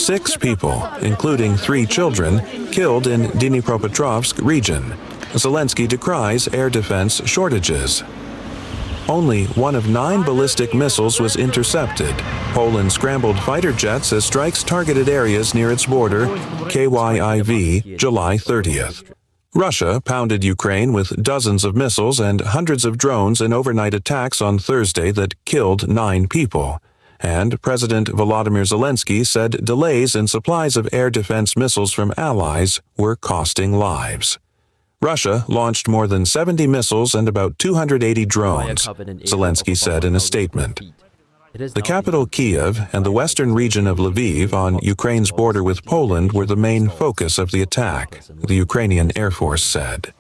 6 people, including 3 children, killed in Dnipropetrovsk region. Zelenskyy decries air defense shortages. Only one of 9 ballistic missiles was intercepted. Poland scrambled fighter jets as strikes targeted areas near its border, Kyiv, July 30th. Russia pounded Ukraine with dozens of missiles and hundreds of drones in overnight attacks on Thursday that killed 9 people. And President Volodymyr Zelenskyy said delays in supplies of air defense missiles from allies were costing lives. Russia launched more than 70 missiles and about 280 drones, Zelenskyy said in a statement. The capital Kyiv and the western region of Lviv on Ukraine's border with Poland were the main focus of the attack, the Ukrainian Air Force said.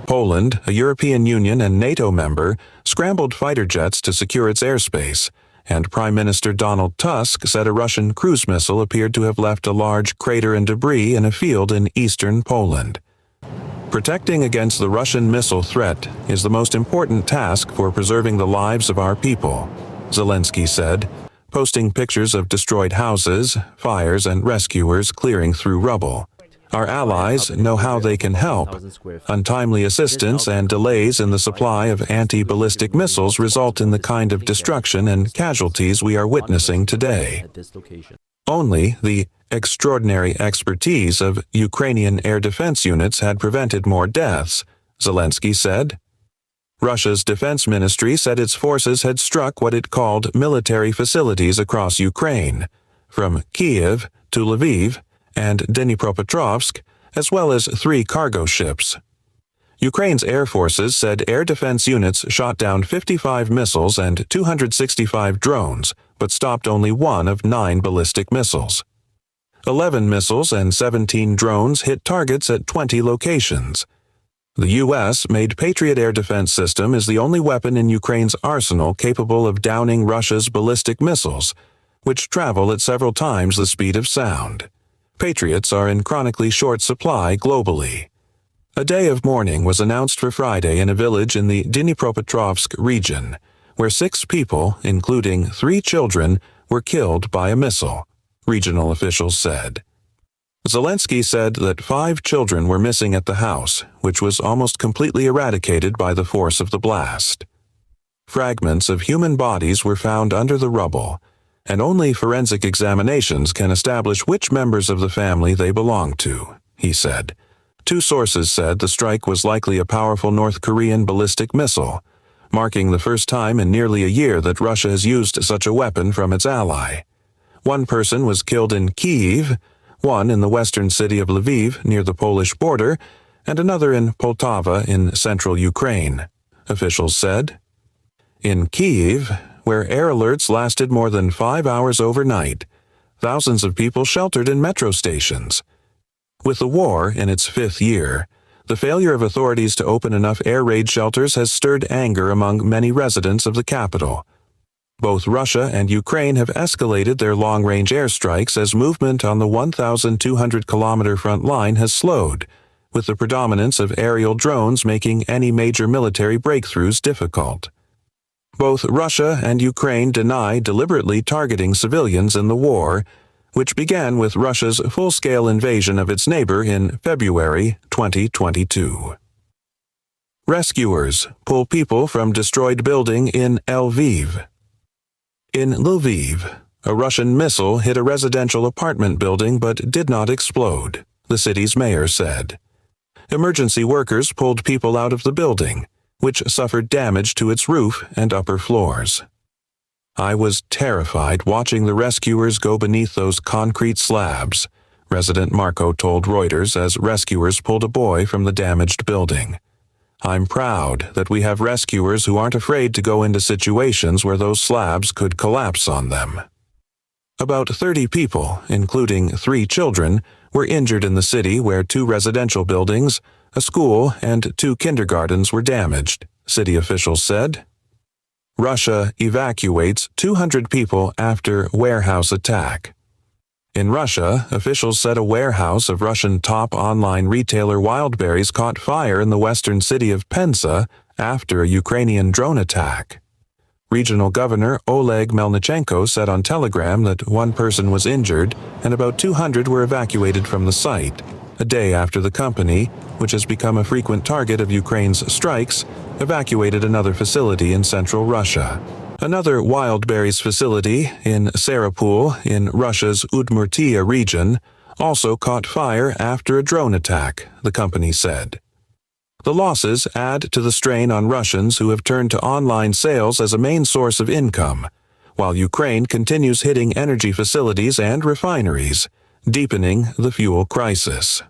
Poland, a European Union and NATO member, scrambled fighter jets to secure its airspace, and Prime Minister Donald Tusk said a Russian cruise missile appeared to have left a large crater and debris in a field in eastern Poland. Protecting against the Russian missile threat is the most important task for preserving the lives of our people, Zelenskyy said, posting pictures of destroyed houses, fires, and rescuers clearing through rubble. Our allies know how they can help. Untimely assistance and delays in the supply of anti-ballistic missiles result in the kind of destruction and casualties we are witnessing today. Only the extraordinary expertise of Ukrainian air defense units had prevented more deaths, Zelenskyy said. Russia's defense ministry said its forces had struck what it called military facilities across Ukraine, from Kyiv to Lviv and Dnipropetrovsk, as well as 3 cargo ships. Ukraine's air forces said air defense units shot down 55 missiles and 265 drones, but stopped only 1 of 9 ballistic missiles. 11 missiles and 17 drones hit targets at 20 locations. The U.S.-made Patriot air defense system is the only weapon in Ukraine's arsenal capable of downing Russia's ballistic missiles, which travel at several times the speed of sound. Patriots are in chronically short supply globally. A day of mourning was announced for Friday in a village in the Dnipropetrovsk region, where 6 people, including 3 children, were killed by a missile, regional officials said. Zelenskyy said that 5 children were missing at the house, which was almost completely eradicated by the force of the blast. Fragments of human bodies were found under the rubble, and only forensic examinations can establish which members of the family they belong to, he said. 2 sources said the strike was likely a powerful North Korean ballistic missile, marking the first time in nearly a year that Russia has used such a weapon from its ally. 1 person was killed in Kyiv, 1 in the western city of Lviv near the Polish border, and another in Poltava in central Ukraine, officials said. In Kyiv, where air alerts lasted more than 5 hours overnight, thousands of people sheltered in metro stations. With the war in its 5th year, the failure of authorities to open enough air raid shelters has stirred anger among many residents of the capital. Both Russia and Ukraine have escalated their long-range airstrikes as movement on the 1,200-kilometer front line has slowed, with the predominance of aerial drones making any major military breakthroughs difficult. Both Russia and Ukraine deny deliberately targeting civilians in the war, which began with Russia's full-scale invasion of its neighbor in February 2022. Rescuers pull people from destroyed building in Lviv. In Lviv, a Russian missile hit a residential apartment building but did not explode, the city's mayor said. Emergency workers pulled people out of the building, which suffered damage to its roof and upper floors. I was terrified watching the rescuers go beneath those concrete slabs, resident Marco told Reuters as rescuers pulled a boy from the damaged building. I'm proud that we have rescuers who aren't afraid to go into situations where those slabs could collapse on them. About 30 people, including 3 children, were injured in the city where 2 residential buildings, a school, and 2 kindergartens were damaged, city officials said. Russia evacuates 200 people after warehouse attack. In Russia, officials said a warehouse of Russian top online retailer Wildberries caught fire in the western city of Penza after a Ukrainian drone attack. Regional Governor Oleg Melnichenko said on Telegram that one person was injured and about 200 were evacuated from the site, a day after the company, which has become a frequent target of Ukraine's strikes, evacuated another facility in central Russia. Another wild berries facility in Sarapul in Russia's Udmurtia region also caught fire after a drone attack, the company said. The losses add to the strain on Russians who have turned to online sales as a main source of income, while Ukraine continues hitting energy facilities and refineries, deepening the fuel crisis.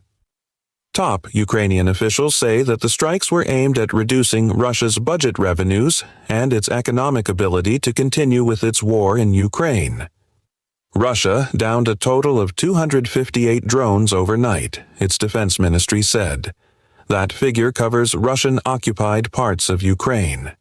Top Ukrainian officials say that the strikes were aimed at reducing Russia's budget revenues and its economic ability to continue with its war in Ukraine. Russia downed a total of 258 drones overnight, its defense ministry said. That figure covers Russian-occupied parts of Ukraine.